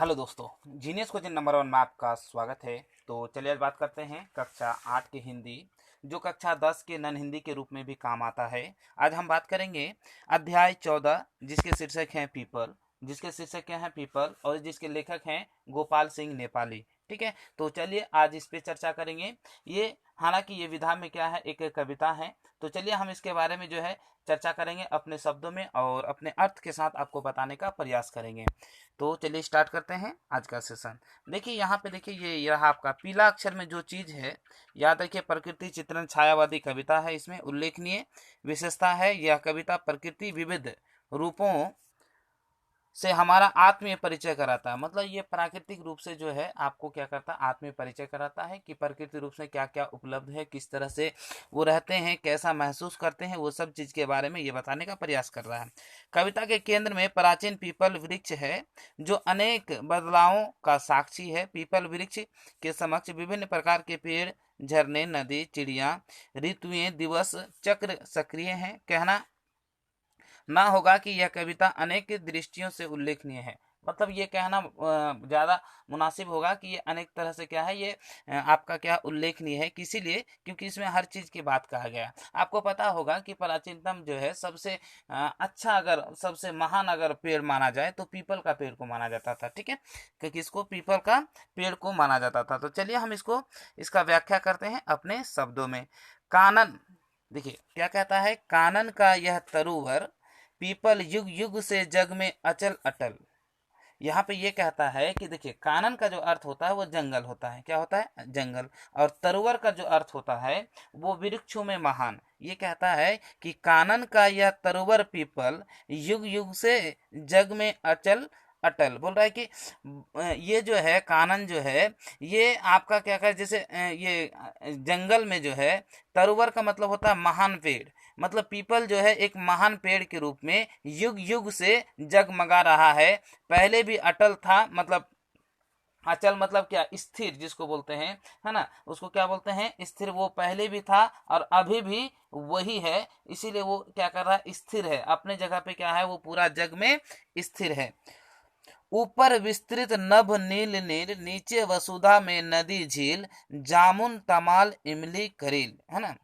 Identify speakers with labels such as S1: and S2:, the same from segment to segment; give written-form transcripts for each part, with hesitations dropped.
S1: Hello दोस्तों, genius question number 1 में आपका स्वागत है। तो चलिए आज बात करते हैं कक्षा 8 की हिंदी, जो कक्षा 10 के नन हिंदी के रूप में भी काम आता है। आज हम बात करेंगे अध्याय 14, जिसके शीर्षक हैं पीपल और जिसके लेखक हैं गोपाल सिंह नेपाली। ठीक है, तो चलिए आज इस पे चर्चा करेंगे। ये हालांकि ये विधा में क्या है, एक कविता है। तो चलिए हम इसके बारे में जो है चर्चा करेंगे अपने शब्दों में और अपने अर्थ के साथ आपको बताने का प्रयास करेंगे। तो चलिए स्टार्ट करते हैं आज का सेशन। देखिए यहाँ पे देखिए ये रहा आपका पीला अक्षर में जो चीज है, याद रखिए प्रकृति चित्रण छायावादी कविता है। इसमें उल्लेखनीय विशेषता है, यह कविता प्रकृति विविध रूपों से हमारा आत्मीय परिचय कराता है। मतलब ये प्राकृतिक रूप से जो है आपको क्या करता है, आत्मीय परिचय कराता है कि प्रकृति रूप से क्या क्या उपलब्ध है, किस तरह से वो रहते हैं, कैसा महसूस करते हैं, वो सब चीज के बारे में ये बताने का प्रयास कर रहा है। कविता के केंद्र में प्राचीन पीपल वृक्ष है, जो अनेक बदलावों का साक्षी है। पीपल वृक्ष के समक्ष विभिन्न प्रकार के पेड़, झरने, नदी, चिड़िया, ऋतुएं, दिवस चक्र सक्रिय हैं। कहना ना होगा कि यह कविता अनेक दृष्टियों से उल्लेखनीय है। मतलब ये कहना ज्यादा मुनासिब होगा कि ये अनेक तरह से क्या है, ये आपका क्या उल्लेखनीय है, इसीलिए क्योंकि इसमें हर चीज की बात कहा गया। आपको पता होगा कि प्राचीनतम जो है सबसे अच्छा, अगर सबसे महान अगर पेड़ माना जाए तो पीपल का पेड़ को माना जाता था। ठीक है, क्योंकि इसको पीपल का पेड़ को माना जाता था। तो चलिए हम इसका व्याख्या करते हैं अपने शब्दों में। कानन, देखिए क्या कहता है, कानन का यह तरुवर पीपल युग युग से जग में अचल अटल। यहाँ पे ये कहता है कि देखिए कानन का जो अर्थ होता है वो जंगल होता है। क्या होता है? जंगल। और तरुवर का जो अर्थ होता है वो वृक्षों में महान। ये कहता है कि कानन का यह तरुवर पीपल युग युग से जग में अचल अटल। बोल रहा है कि ये जो है कानन जो है, ये आपका क्या कहते, जैसे ये जंगल में जो है, तरुवर का मतलब होता है महान पेड़। मतलब पीपल जो है एक महान पेड़ के रूप में युग युग से जगमगा रहा है। पहले भी अटल था, मतलब अचल मतलब क्या, स्थिर जिसको बोलते हैं, है ना, उसको क्या बोलते हैं, स्थिर। वो पहले भी था और अभी भी वही है, इसीलिए वो क्या कर रहा है, स्थिर है अपने जगह पे। क्या है, वो पूरा जग में स्थिर है। ऊपर विस्तृत नभ नील नील, नीचे वसुधा में नदी झील, जामुन तमाल इमली करील, है ना।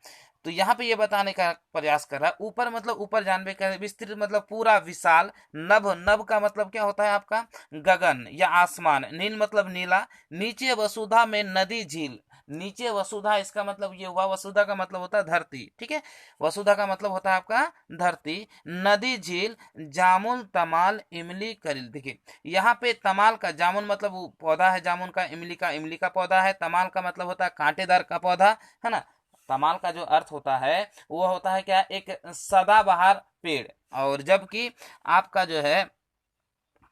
S1: तो यहाँ पे ये बताने का प्रयास कर रहा है, ऊपर मतलब ऊपर जानबे कर, विस्तृत मतलब पूरा विशाल, नभ, नभ का मतलब क्या होता है आपका, गगन या आसमान, नील मतलब नीला, नीचे वसुधा में नदी झील। नीचे वसुधा, इसका मतलब ये हुआ, वसुधा का मतलब होता है धरती। ठीक है, वसुधा का मतलब होता है आपका धरती। नदी झील, जामुन तमाल इमली करील। देखिए यहाँ पे तमाल का, जामुन मतलब वो पौधा है जामुन का, इमली का पौधा है, तमाल का मतलब होता है कांटेदार का पौधा, है ना। तमाल का जो अर्थ होता है वो होता है क्या, एक सदाबहार पेड़। और जबकि आपका जो है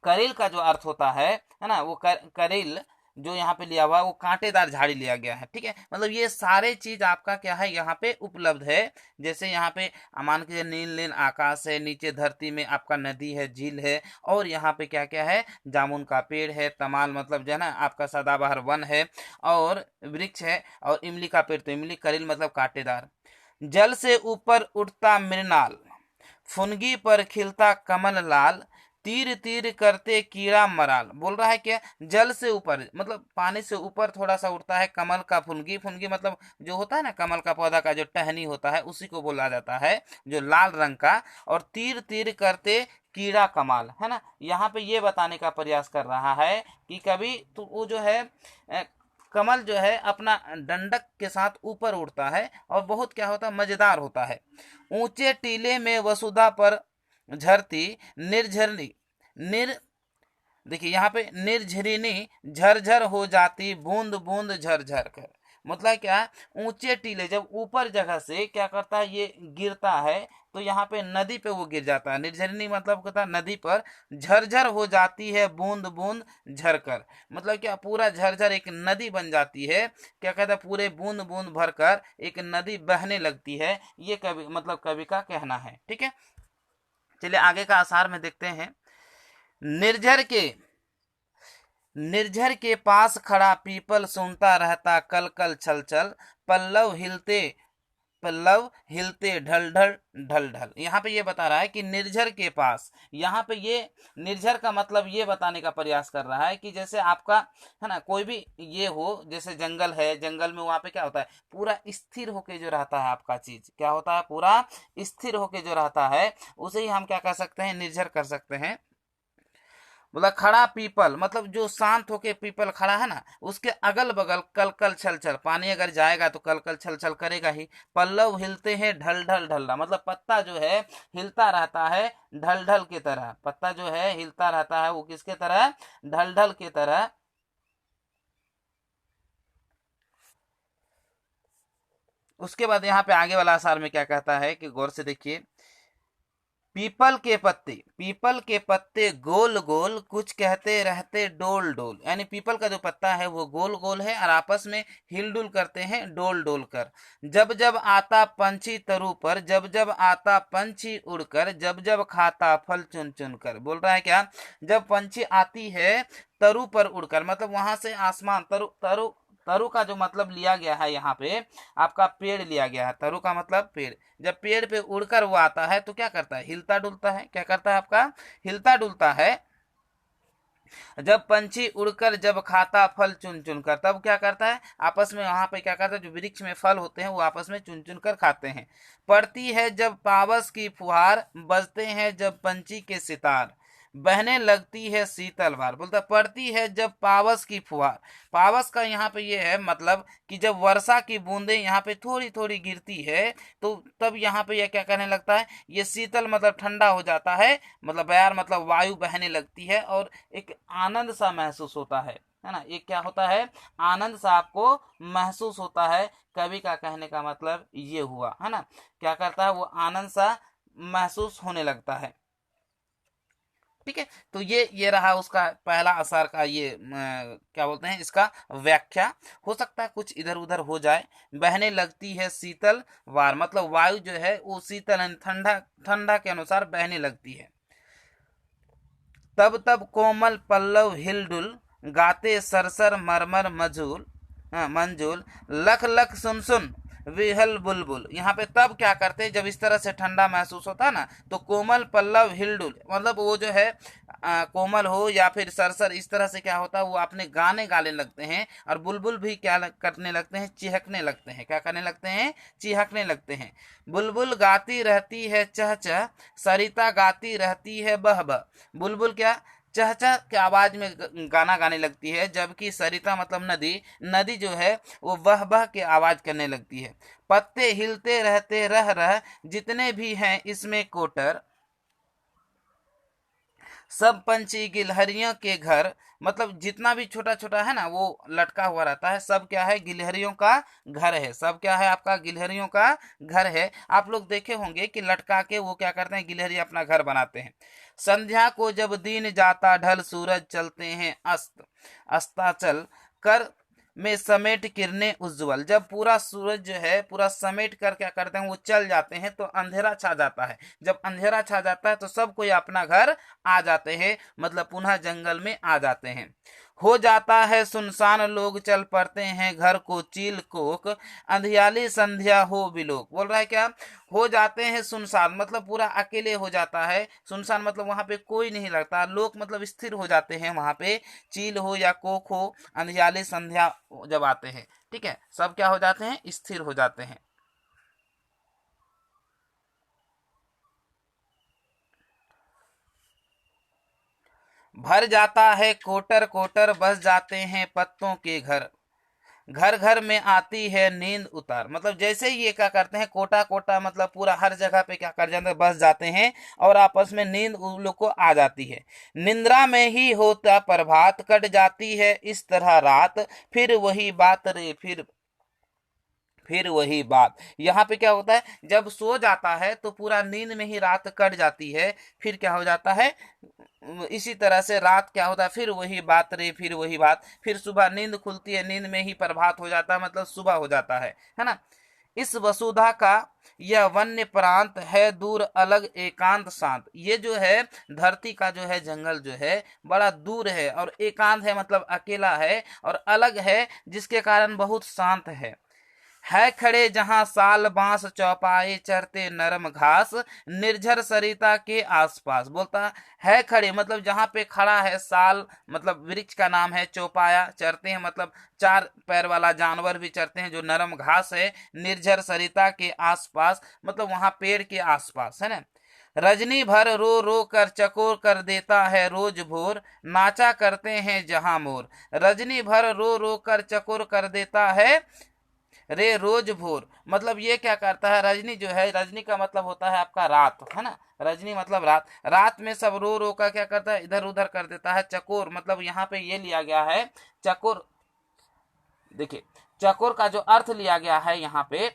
S1: करेल का जो अर्थ होता है ना, वो करेल जो यहाँ पे लिया हुआ है वो कांटेदार झाड़ी लिया गया है। ठीक है, मतलब ये सारे चीज आपका क्या है यहाँ पे उपलब्ध है। जैसे यहाँ पे मान के नील नील आकाश है, नीचे धरती में आपका नदी है, झील है, और यहाँ पे क्या क्या है, जामुन का पेड़ है, तमाल मतलब जो है ना आपका सदाबहार वन है और वृक्ष है, और इमली का पेड़, तो इमली करील मतलब कांटेदार। जल से ऊपर उठता मृणाल, फुनगी पर खिलता कमल लाल, तीर तीर करते कीड़ा मराल। बोल रहा है क्या, जल से ऊपर मतलब पानी से ऊपर थोड़ा सा उठता है कमल का फुनगी। फुनगी मतलब जो होता है ना कमल का पौधा का जो टहनी होता है, उसी को बोला जाता है, जो लाल रंग का। और तीर तीर करते कीड़ा कमाल, है ना। यहाँ पे ये बताने का प्रयास कर रहा है कि कभी तो वो जो है कमल जो है अपना डंडक के साथ ऊपर उड़ता है और बहुत क्या होता है, मजेदार होता है। ऊंचे टीले में वसुधा पर झरती निर्झरनी निर देखिए यहाँ पे निर्झरिनी झरझर हो जाती बूंद बूंद झरझर कर। मतलब क्या, ऊंचे टीले जब ऊपर जगह से क्या करता है, ये गिरता है, तो यहाँ पे नदी पे वो गिर जाता है। निर्झरिनी मतलब कहता है नदी पर झरझर हो जाती है बूंद बूंद झरकर। मतलब क्या, पूरा झरझर एक नदी बन जाती है। क्या कहता है, पूरे बूंद बूंद भरकर एक नदी बहने लगती है। ये कवि मतलब कवि का कहना है। ठीक है, चलिए आगे का आसार में देखते हैं। निर्झर के निर्झर के पास खड़ा पीपल सुनता रहता कल कल छल छल, पल्लव हिलते पल्लव हिलते ढल ढल ढल ढल। यहाँ पे ये बता रहा है कि निर्झर के पास, यहाँ पे ये निर्झर का मतलब ये बताने का प्रयास कर रहा है कि जैसे आपका है ना कोई भी ये हो, जैसे जंगल है, जंगल में वहां पे क्या होता है, पूरा स्थिर होके जो रहता है आपका चीज, क्या होता है, पूरा स्थिर होके जो रहता है, उसे ही हम क्या कर सकते हैं, निर्झर कर सकते हैं। बोला खड़ा पीपल, मतलब जो शांत होके पीपल खड़ा है ना, उसके अगल बगल कल कल छल छल, पानी अगर जाएगा तो कल कल छल छल करेगा ही। पल्लव हिलते हैं ढल ढल ढल, मतलब पत्ता जो है हिलता रहता है ढल ढल की तरह, पत्ता जो है हिलता रहता है वो किसके तरह, ढल ढल की तरह। उसके बाद यहाँ पे आगे वाला आसार में क्या कहता है कि गौर से देखिए, पीपल के पत्ते गोल गोल कुछ कहते रहते डोल डोल, यानी पीपल का जो पत्ता है वो गोल गोल है और आपस में हिलडुल करते हैं डोल डोल कर। जब जब आता पंछी तरु पर, जब जब आता पंछी उड़कर, जब जब खाता फल चुन चुन कर। बोल रहा है क्या, जब पंछी आती है तरु पर उड़कर, मतलब वहां से आसमान, तरु तरु तरु का जो मतलब लिया गया है यहाँ पे, आपका पेड़ लिया गया है, तरु का मतलब पेड़। जब पेड़ पे उड़कर वो आता है तो क्या करता है, हिलता डुलता है, क्या करता है आपका, हिलता डुलता है। जब पंछी उड़कर जब खाता फल चुन चुन कर, तब क्या करता है, आपस में वहां पे क्या करता है, जो वृक्ष में फल होते हैं वो आपस में चुन चुन कर खाते हैं। पड़ती है जब पावस की फुहार, बजते हैं जब पंछी के सितार, बहने लगती है शीतल बार। बोलता पड़ती है जब पावस की फुहार, पावस का यहाँ पे ये है मतलब कि जब वर्षा की बूंदें यहाँ पे थोड़ी थोड़ी गिरती है तो तब यहाँ पे ये क्या करने लगता है, ये शीतल मतलब ठंडा हो जाता है, मतलब बयार मतलब वायु बहने लगती है और एक आनंद सा महसूस होता है ना, एक क्या होता है, आनंद सा आपको महसूस होता है। कवि का कहने का मतलब ये हुआ है ना, क्या करता है वो आनंद सा महसूस होने लगता है। ठीक है, तो ये रहा उसका पहला असर का ये क्या बोलते हैं इसका व्याख्या। हो सकता है कुछ इधर उधर हो जाए। बहने लगती है शीतल वार, मतलब वायु जो है वो शीतल यानी ठंडा ठंडा के अनुसार बहने लगती है। तब तब कोमल पल्लव हिलडुल, गाते सरसर मरमर मजूल, मंजूल, लख लख सुन सुन विहल बुलबुल। यहाँ पे तब क्या करते हैं, जब इस तरह से ठंडा महसूस होता है ना, तो कोमल पल्लव हिलडुल, मतलब वो जो है कोमल हो या फिर सरसर, इस तरह से क्या होता है वो अपने गाने गाने लगते हैं। और बुलबुल भी क्या करने लगते हैं, चिहकने लगते हैं, क्या करने लगते हैं, चिहकने लगते हैं। बुलबुल गाती रहती है चह चह, सरिता गाती रहती है बह बह। बुलबुल क्या चहचह के आवाज में गाना गाने लगती है, जबकि सरिता मतलब नदी, नदी जो है वो बह बह के आवाज करने लगती है। पत्ते हिलते रहते रह रह, जितने भी हैं इसमें कोटर, सब पंछी गिलहरियों के घर, मतलब जितना भी छोटा छोटा है ना वो लटका हुआ रहता है, सब क्या है, गिलहरियों का घर है, सब क्या है आपका, गिलहरियों का घर है। आप लोग देखे होंगे कि लटका के वो क्या करते हैं, गिलहरी अपना घर बनाते हैं। संध्या को जब दिन जाता ढल, सूरज चलते हैं अस्त, अस्ताचल कर में समेट किरणें उज्जवल। जब पूरा सूरज जो है पूरा समेट कर क्या करते हैं वो चल जाते हैं तो अंधेरा छा जाता है। जब अंधेरा छा जाता है तो सब कोई अपना घर आ जाते हैं, मतलब पुनः जंगल में आ जाते हैं। हो जाता है सुनसान, लोग चल पड़ते हैं घर को चील कोक, अंधियाली संध्या हो बिलोक। बोल रहा है क्या, हो जाते हैं सुनसान, मतलब पूरा अकेले हो जाता है, सुनसान मतलब वहां पे कोई नहीं लगता, लोग मतलब स्थिर हो जाते हैं वहां पे, चील हो या कोक हो, अंधियाली संध्या जब आते हैं, ठीक है, सब क्या हो जाते हैं, स्थिर हो जाते हैं। भर जाता है कोटर कोटर, बस जाते हैं पत्तों के घर, घर घर में आती है नींद उतार। मतलब जैसे ही ये क्या करते हैं, कोटा कोटा मतलब पूरा हर जगह पे क्या कर जाते हैं, बस जाते हैं और आपस में नींद उन लोग को आ जाती है। निंद्रा में ही होता प्रभात, कट जाती है इस तरह रात, फिर वही बात रे फिर वही बात। यहाँ पे क्या होता है, जब सो जाता है तो पूरा नींद में ही रात कट जाती है, फिर क्या हो जाता है, इसी तरह से रात क्या होता है, फिर वही बात रे फिर वही बात, फिर सुबह नींद खुलती है, नींद में ही प्रभात हो जाता है, मतलब सुबह हो जाता है ना। इस वसुधा का यह वन्य प्रांत है, दूर अलग एकांत शांत। ये जो है धरती का जो है जंगल जो है बड़ा दूर है और एकांत है मतलब अकेला है और अलग है, जिसके कारण बहुत शांत है खड़े जहां साल बांस चौपाए चरते नरम घास निर्झर सरिता के आसपास। बोलता है खड़े मतलब जहां पे खड़ा है, साल मतलब वृक्ष का नाम है, चौपाया चरते हैं मतलब चार पैर वाला जानवर भी चरते हैं जो नरम घास है, निर्झर सरिता के आसपास मतलब वहां पेड़ के आसपास है ना। रजनी भर रो रो कर चकोर कर देता है रोज भोर नाचा करते हैं जहां मोर। रजनी भर रो रो कर चकोर कर देता है रे रोज भोर मतलब ये क्या करता है, रजनी जो है, रजनी का मतलब होता है आपका रात है ना, रजनी मतलब रात, रात में सब रो रो का क्या करता है, इधर उधर कर देता है। चकोर मतलब यहाँ पे ये लिया गया है चकोर, देखिए चकोर का जो अर्थ लिया गया है यहाँ पे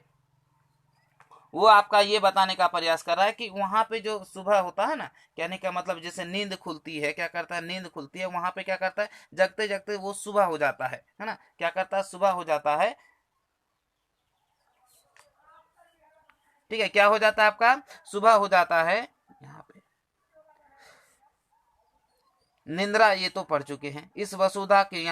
S1: वो आपका ये बताने का प्रयास कर रहा है कि वहां पे जो सुबह होता है ना, कहने का मतलब जैसे नींद खुलती है, क्या करता है, नींद खुलती है, वहां पे क्या करता है, जगते जगते वो सुबह हो जाता है ना, क्या करता है, सुबह हो जाता है। ठीक है, क्या हो जाता है आपका, सुबह हो जाता है। यहाँ पे निंद्रा ये तो पढ़ चुके हैं, इस वसुधा के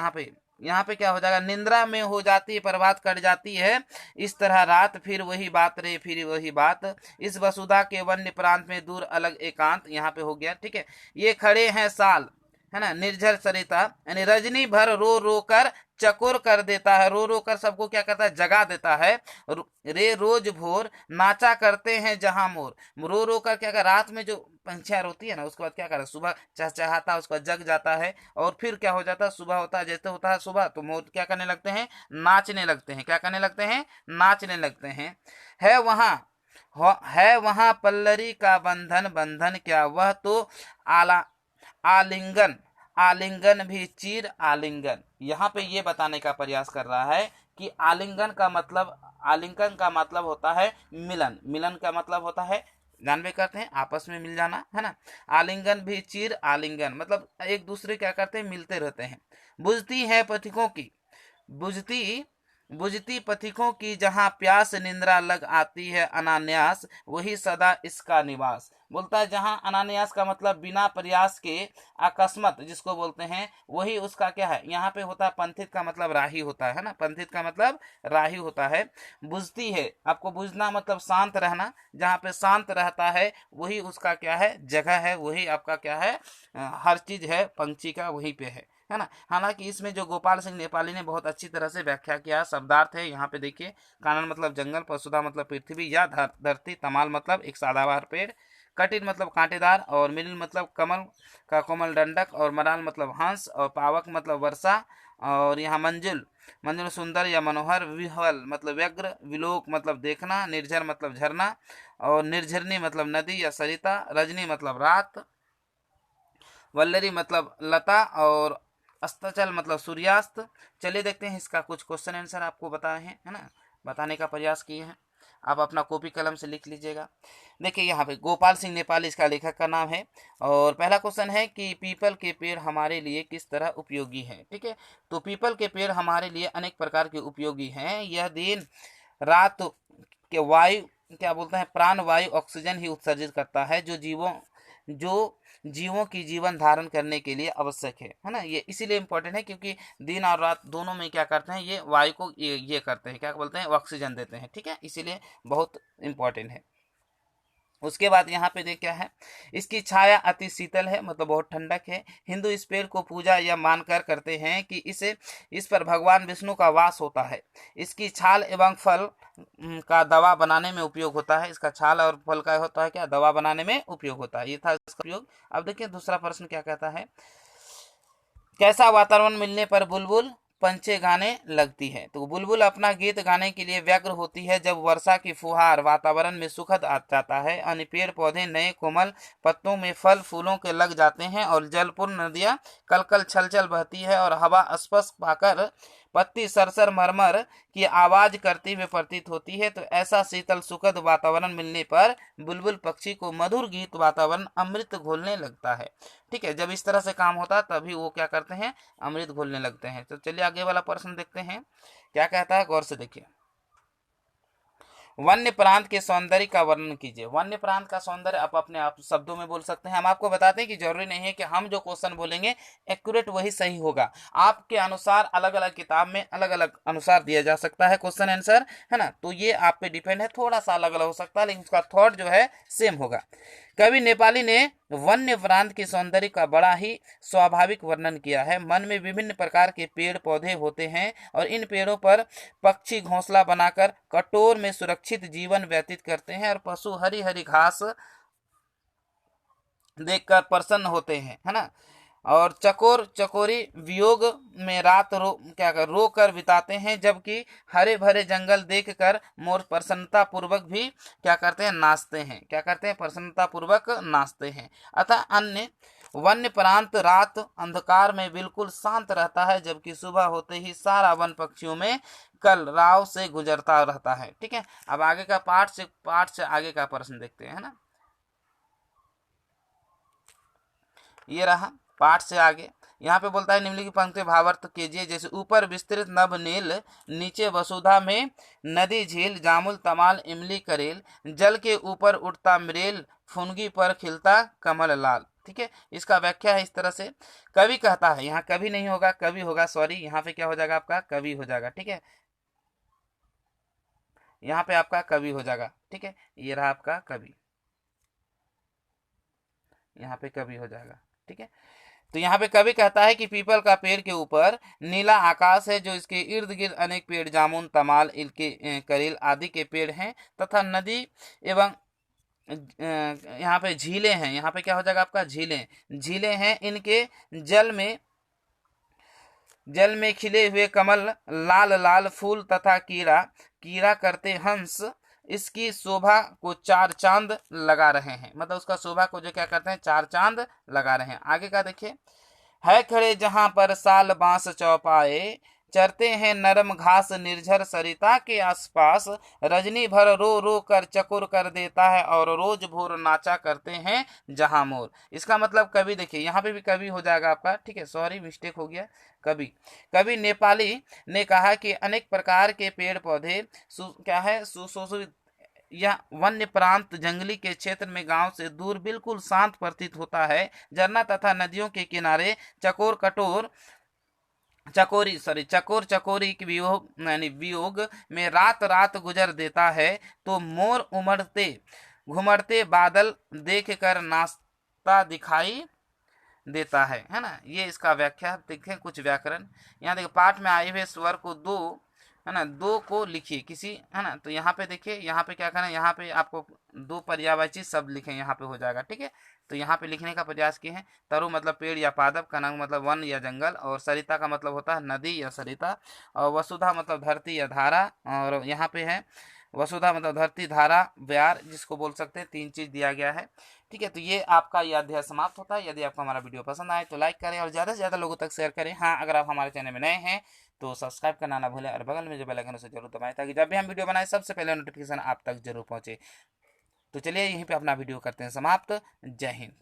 S1: यहाँ पे क्या हो जाएगा, निंद्रा में हो जाती है, प्रभात कट जाती है, इस तरह रात फिर वही बात रे फिर वही बात, इस वसुधा के वन्य प्रांत में दूर अलग एकांत, यहाँ पे हो गया। ठीक है, ये खड़े हैं साल है ना, निर्झर सरिता यानी रजनी भर रो रो कर चकोर कर देता है, रो रो कर सबको क्या करता है, जगा देता है। रे रोज भोर नाचा करते हैं जहां मोर, रो रो कर क्या कर, रात में जो पंछियां रोती है ना, उसके बाद क्या कर, सुबह चहचहाता है, उसका जग जाता है, और फिर क्या हो जाता है, सुबह होता है, जैसे होता है सुबह तो मोर क्या करने लगते हैं, नाचने लगते हैं, क्या करने लगते हैं, नाचने लगते हैं। है वहां है वहां पल्लरी का बंधन, बंधन क्या वह तो आला आलिंगन, आलिंगन भी चीर आलिंगन। यहाँ पे ये बताने का प्रयास कर रहा है कि आलिंगन का मतलब, आलिंगन का मतलब होता है मिलन, मिलन का मतलब होता है जानबे करते हैं आपस में मिल जाना है ना। आलिंगन भी चीर आलिंगन मतलब एक दूसरे क्या करते हैं, मिलते रहते हैं। बुझती है पथिकों की, बुझती बुझती पथिकों की जहां प्यास निंद्रा लग आती है अनान्यास वही सदा इसका निवास। बोलता है जहां अनान्यास का मतलब बिना प्रयास के, अकस्मात जिसको बोलते हैं, वही उसका क्या है, यहाँ पे होता है पंथित का मतलब राही होता है ना, पंथित का मतलब राही होता है। बुझती है, आपको बुझना मतलब शांत रहना, जहाँ पे शांत रहता है वही उसका क्या है, जगह है, वही आपका क्या है, हर चीज है पंछी का वहीं पे है ना। हालांकि इसमें जो गोपाल सिंह नेपाली ने बहुत अच्छी तरह से व्याख्या किया, शब्दार्थ है यहाँ पे देखिए, कानन मतलब जंगल, पशुधा मतलब पृथ्वी या धरती, तमाल मतलब एक सदाबहार पेड़, कटिन मतलब कांटेदार, और मिलिल मतलब कमल का कोमल दंडक, और मराल मतलब हंस, और पावक मतलब वर्षा, और यहाँ मंजुल मंजुल सुंदर या मनोहर, विह्वल मतलब व्यग्र, विलोक मतलब देखना, निर्झर मतलब झरना, और निर्झरनी मतलब नदी या सरिता, रजनी मतलब रात, वल्लरी मतलब लता, और अस्ताचल मतलब सूर्यास्त। चलिए देखते हैं इसका कुछ क्वेश्चन आंसर आपको बताए हैं है ना, बताने का प्रयास किए हैं, आप अपना कॉपी कलम से लिख लीजिएगा। देखिए यहाँ पे गोपाल सिंह नेपाली इसका लेखक का नाम है, और पहला क्वेश्चन है कि पीपल के पेड़ हमारे लिए किस तरह उपयोगी हैं। ठीक है, तो पीपल के पेड़ हमारे लिए अनेक प्रकार के उपयोगी हैं, यह दिन रात के वायु क्या बोलते हैं, प्राण वायु ऑक्सीजन ही उत्सर्जित करता है जो जीवों की जीवन धारण करने के लिए आवश्यक है ना। ये इसीलिए इम्पोर्टेंट है क्योंकि दिन और रात दोनों में क्या करते हैं, ये वायु को ये करते हैं, क्या बोलते हैं, ऑक्सीजन देते हैं। ठीक है, इसीलिए बहुत इम्पोर्टेंट है। उसके बाद यहाँ पे देख क्या है, इसकी छाया अति शीतल है मतलब बहुत ठंडक है। हिंदू इस पेड़ को पूजा या मानकर करते हैं कि इस पर भगवान विष्णु का वास होता है। इसकी छाल एवं फल का दवा बनाने में उपयोग होता है, इसका छाल और फल का होता है क्या, दवा बनाने में उपयोग होता है, ये था इसका उपयोग। अब देखिए दूसरा प्रश्न क्या कहता है, कैसा वातावरण मिलने पर बुलबुल पंछी गाने लगती है। तो बुलबुल अपना गीत गाने के लिए व्यग्र होती है जब वर्षा की फुहार वातावरण में सुखद आ जाता है, अन्य पेड़ पौधे नए कोमल पत्तों में फल फूलों के लग जाते हैं, और जलपूर्ण नदियां कलकल छलछल बहती है, और हवा स्पर्श पाकर पत्ती सरसर मरमर की आवाज करती हुए प्रतीत होती है। तो ऐसा शीतल सुखद वातावरण मिलने पर बुलबुल पक्षी को मधुर गीत वातावरण अमृत घोलने लगता है। ठीक है, जब इस तरह से काम होता है तभी वो क्या करते हैं, अमृत घोलने लगते हैं। तो चलिए आगे वाला प्रश्न देखते हैं क्या कहता है, गौर से देखिए। वन्य प्रांत के सौंदर्य का वर्णन कीजिए। वन्य प्रांत का सौंदर्य आप अपने आप शब्दों में बोल सकते हैं। हम आपको बताते हैं कि जरूरी नहीं है कि हम जो क्वेश्चन बोलेंगे एक्यूरेट वही सही होगा, आपके अनुसार अलग अलग किताब में अलग अलग अनुसार दिया जा सकता है क्वेश्चन आंसर, है ना। तो ये आप पे डिपेंड है, थोड़ा सा अलग अलग हो सकता है लेकिन उसका थॉट जो है सेम होगा। कवि नेपाली ने वन्य प्रांत के सौंदर्य का बड़ा ही स्वाभाविक वर्णन किया है। मन में विभिन्न प्रकार के पेड़ पौधे होते हैं और इन पेड़ों पर पक्षी घोंसला बनाकर कटोर में सुरक्षित जीवन व्यतीत करते हैं और पशु हरी हरी घास देखकर प्रसन्न होते हैं, है ना। और चकोर चकोरी वियोग में रात रो कर बिताते हैं, जबकि हरे भरे जंगल देखकर मोर प्रसन्नता पूर्वक भी क्या करते हैं, नाचते हैं। क्या करते हैं, प्रसन्नता पूर्वक नाचते हैं। अतः अन्य वन्य प्रांत रात अंधकार में बिल्कुल शांत रहता है, जबकि सुबह होते ही सारा वन पक्षियों में कलरव से गुजरता रहता है। ठीक है, अब आगे का पाठ से आगे का प्रश्न देखते हैं, है ना। ये रहा पाठ से आगे। यहाँ पे बोलता है निम्नलिखित पंक्ति भावार्थ कीजिए। जैसे ऊपर विस्तृत नभ नील, नीचे वसुधा में नदी झील, जामुल तमाल इमली करेल, जल के ऊपर उठता मरेल, फुनगी पर खिलता कमल लाल। ठीक है, इसका व्याख्या है इस तरह से। कवि कहता है, यहाँ कवि नहीं होगा, कवि होगा, सॉरी, यहाँ पे क्या हो जाएगा आपका, कवि हो जाएगा। ठीक है, यहाँ पे आपका कवि हो जाएगा। ठीक है, ये रहा आपका कवि, यहाँ पे कवि हो जाएगा। ठीक है, तो यहाँ पे कवि कहता है कि पीपल का पेड़ के ऊपर नीला आकाश है, जो इसके इर्द गिर्द अनेक पेड़ जामुन तमाल इनके करील आदि के पेड़ हैं, तथा नदी एवं यहाँ पे झीलें हैं। यहाँ पे क्या हो जाएगा आपका, झीलें हैं। इनके जल में खिले हुए कमल, लाल लाल फूल तथा कीड़ा करते हंस इसकी शोभा को चार चांद लगा रहे हैं। मतलब उसका शोभा को जो क्या करते हैं, चार चांद लगा रहे हैं। आगे का देखिए, है खड़े जहां पर साल बांस चौपाए, चरते हैं नरम घास निर्झर सरिता के आसपास, रजनी भर रो रो कर चकोर कर देता है और रोज भोर नाचा करते हैं जहां मोर। इसका मतलब कवि देखिए, यहाँ पे भी कवि हो जाएगा आपका। ठीक है, सॉरी मिस्टेक हो गया, कवि नेपाली ने कहा कि अनेक प्रकार के पेड़ पौधे क्या है, सुशोभित यह वन्य प्रांत जंगली के क्षेत्र में गांव से दूर बिल्कुल शांत प्रतीत होता है। झरना तथा नदियों के किनारे चकोर चकोरी के वियोग में रात रात गुजर देता है, तो मोर उमड़ते घुमड़ते बादल देख कर नाचता दिखाई देता है ना। ये इसका व्याख्या देखें, कुछ व्याकरण यहाँ देखिए, पाठ में आए हुए स्वर को दो, है ना, दो को लिखिए किसी, है ना। तो यहाँ पे देखिए, यहाँ पे क्या करना है, यहाँ पे आपको दो पर्यायवाची शब्द लिखें, यहाँ पे हो जाएगा। ठीक है, तो यहाँ पे लिखने का प्रयास किए हैं। तरु मतलब पेड़ या पादप, कनंग मतलब वन या जंगल, और सरिता का मतलब होता है नदी या सरिता, और वसुधा मतलब धरती या धारा, और यहाँ पे है वसुधा मतलब धरती, धारा, व्यार, जिसको बोल सकते हैं। तीन चीज दिया गया है। ठीक है, तो ये आपका यह अध्याय समाप्त होता है। यदि आपको हमारा वीडियो पसंद आए तो लाइक करें और ज़्यादा से ज़्यादा लोगों तक शेयर करें। हाँ, अगर आप हमारे चैनल में नए हैं तो सब्सक्राइब करना ना भूलें और बगल में जो बेल आइकन उसे जरूर दबाएं, ताकि जब भी हम वीडियो बनाएं सबसे पहले नोटिफिकेशन आप तक जरूर पहुंचे। तो चलिए यहीं पे अपना वीडियो करते हैं समाप्त। जय हिंद।